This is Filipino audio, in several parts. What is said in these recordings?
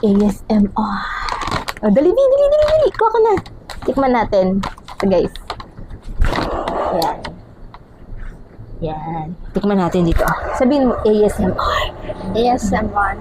ASMR. Oh, dali. Kuha ka na. Tikman natin. Ito, guys. Yan. Yan. Tikman natin dito. Sabihin mo, ASMR. ASMR.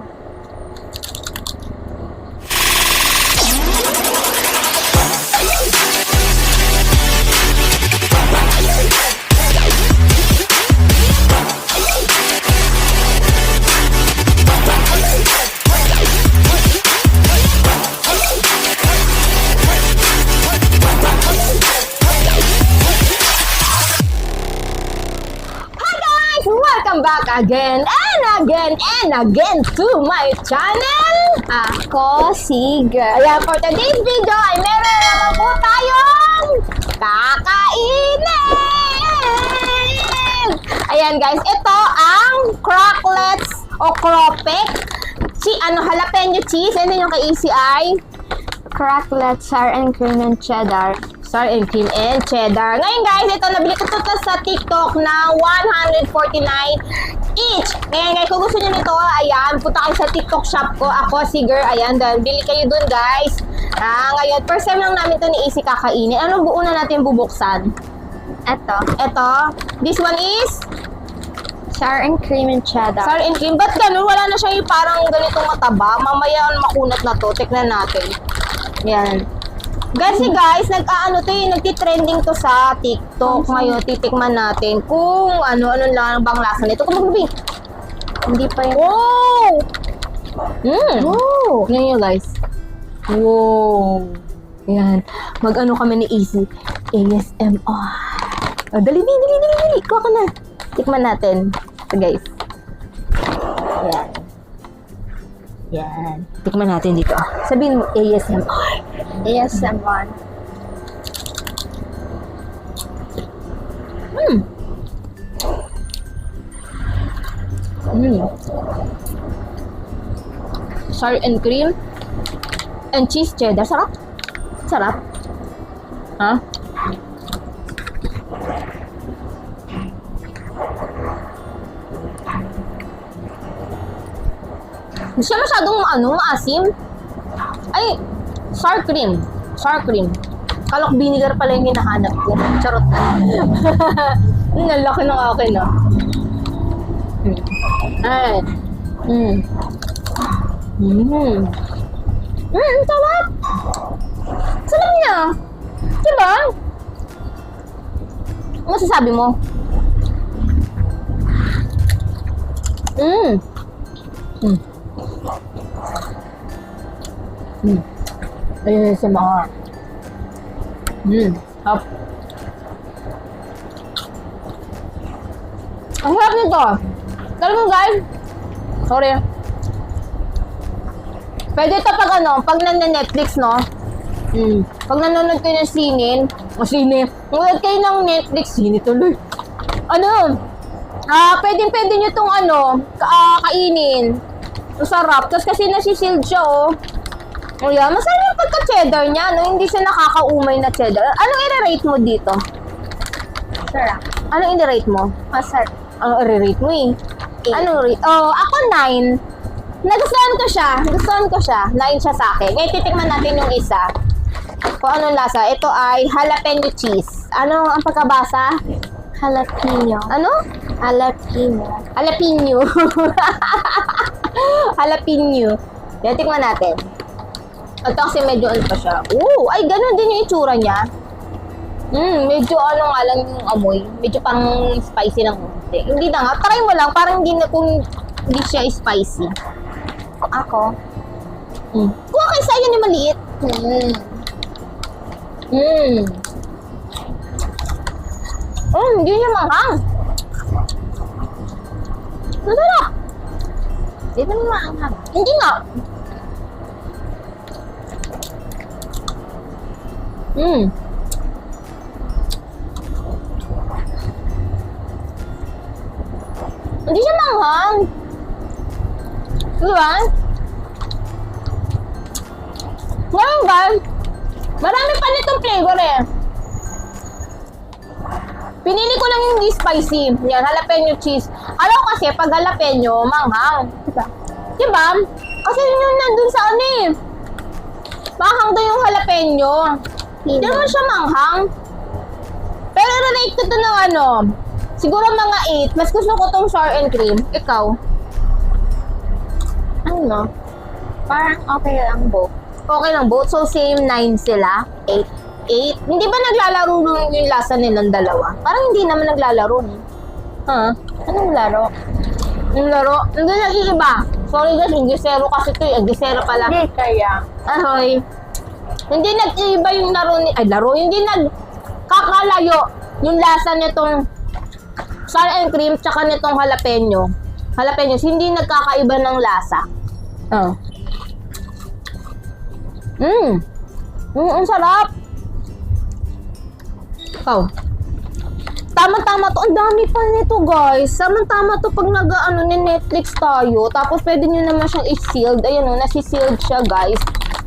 Welcome back again and again to my channel. Ako si Girl. Ayan, for today's video ay meron naman po tayong kakainin. Ayan guys, ito ang crocklets o cropek. Jalapeno cheese. Ano yung kay ECI? Crocklets, sour and cream and cheddar. Sour and cream and cheddar. Ngayon guys, ito nabili ko to sa TikTok na 149 each. Ngayon guys, kung gusto nyo nito, ayan, punta kayo sa TikTok shop ko. Ako si Girl, ayan, bili kayo dun guys. Ngayon, first time lang namin to ni Easy kakainin. Anong una natin bubuksan? Ito. This one is Sour and cream and cheddar. sour and cream. Ba't ganun? Wala na siya yung parang ganitong mataba. Mamaya makunat na to. Tignan natin. Yan. Kasi guys, nagtitrending to sa TikTok. Ngayon, titikman natin kung ano lang bang lasa nito. Kung maglubi. Hindi pa yun. Wow! Oh! Yan yun guys. Wow! Yan. Mag-ano kami ni Easy. ASMR. Oh, dali. Kuha ka na. Tikman natin. Ito guys. Yan. Yan. Tikman natin dito. Sabihin mo, ASMR. ASMR. Sour and cream and cheese cheddar. Sarap. Sarap. Ha? Hindi siya masyadong maasim. Ay, sour cream. Kalok vinegar pala yung hinahanap ko. Charot. Ang laki ng akin, ah. Ay. Sarap. Sarap niya. Diba? Ano masasabi mo? Ayun sa mga hap. Ang harap nito. Alam mo guys, sorry. Pwede ito pag nag-Netflix, no? Pag nanonood kayo ng sine, nanonood kayo ng Netflix, sine tuloy. Pwede nyo itong kainin. Masarap. Tapos kasi nasi-shield siya, oh. Ayan, masarap yung pagka-cheddar niya, no? Hindi siya nakakaumay na cheddar. Anong i-rate mo dito? Sarap. Anong i-rate mo? Masarap. Anong i-rate mo, eh? Anong rate? Oh, ako 9. Gustuhan ko siya. 9 siya sa akin. Ngayon, titikman natin yung isa. Kung anong lasa. Ito ay jalapeno cheese. Ano ang pagkabasa? Jalapeno. Ano? Jalapeno. Jalapeno. Yan, tikman natin. Ito kasi medyo pa siya. Ay, ganun din yung itsura niya. Medyo nga lang yung amoy. Medyo pang spicy ng konti. Hindi na nga. Try mo lang. Parang kung hindi siya spicy. Ako. Kuha kayo sa'yo yung maliit. Hindi niya manghang. Masarap. Di ba maanghang? Hindi nga. Hindi siya manghang. Diba? Ngayon guys, marami pa nitong flavor eh. Pinili ko lang yung hindi spicy. Yan, jalapeno cheese. Alam ko kasi, pag jalapeno, manghang. Diba? Kasi yun yung nandun sa ano eh. Manghang daw yung jalapeno. Hindi naman siya manghang. Pero relate ko to ng ano. Siguro mga 8. Mas gusto ko tong sour and cream. Ikaw? Ano? Parang okay lang both. Okay lang both. So same 9 sila. 8. Hindi ba naglalaro nun yung lasa nilang dalawa? Parang hindi naman naglalaro. Ha? Anong laro? Yung laro? Hindi nag-iiba. Sorry guys, Ingisero kasi ito eh. Ingisero pala. Hindi kaya. Ahoy. Hindi nag-iiba yung laro ni... Ay, laro. Hindi nagkakalayo yung lasa nitong sour and cream tsaka nitong jalapeno. Jalapenos, hindi nagkakaiba ng lasa. Oh. Ang sarap. Oh. Tama-tama to. Ang dami pa nito, guys. Tama-tama to pag nag-ano ni Netflix tayo. Tapos pwede nyo naman siyang i-sealed. Ayan o, nasi-sealed siya, guys.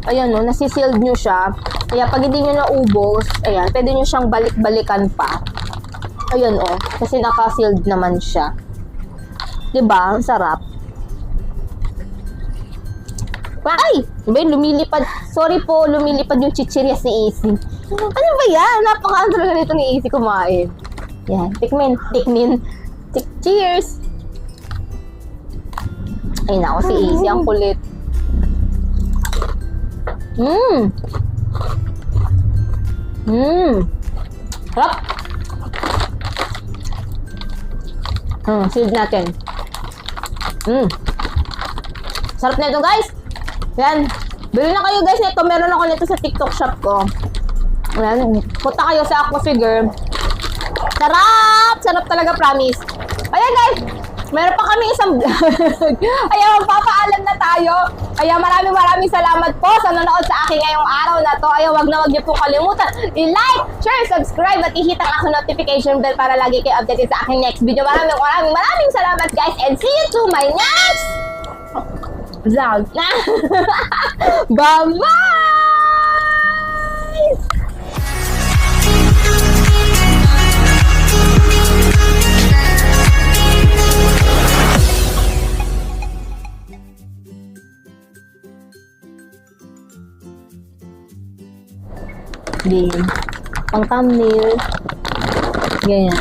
Ayan o, nasi-sealed nyo siya. Kaya pag hindi nyo naubos, ayan, pwede nyo siyang balik-balikan pa. Ayan o, kasi naka-sealed naman siya. Diba? Ang sarap. Ay! Diba yung lumilipad? Sorry po, lumilipad yung chichirya si Easy. Ano ba yan? Napaka-ano talaga nito ni Easy kumain. Yan, tikmin. Cheers! Ay nako, si Easy ang kulit. Sarap! Sealed natin. Sarap na ito, guys! Yan. Bili na kayo, guys, nito. Meron ako nito sa TikTok shop ko. Yan. Punta kayo sa Aquafigure. Sarap! Sarap talaga, promise. Ayan, guys. Meron pa kami isang vlog. Ayan, magpapaalam na tayo. Ayan, maraming salamat po sa nanonood sa akin ngayong araw na to. Ayan, wag niyo po kalimutan i-like, share, subscribe, at i-hit ang aking notification bell para lagi kayo updated sa aking next video. Maraming salamat, guys, and see you to my next vlog. Bye-bye! Game. Pang thumbnail. Ganyan.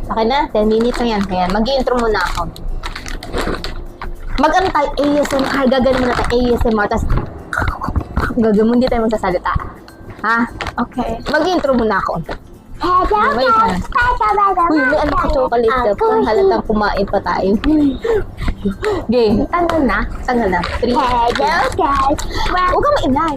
Okay na, 10 minutes na yan. Ayan, mag-i-intro muna ako. Mag-ano tayo? ASMR. Gagano muna tayo. ASMR. Tapos, gagano, hindi tayo magsasalita. Ha? Okay. Mag-i-intro muna ako. Wait na. Uy, may anak ko chocolate na. Kung halatang kumain pa tayo. Game. Ano na? Saan na? 3. Hello guys. Huwag kang maingay.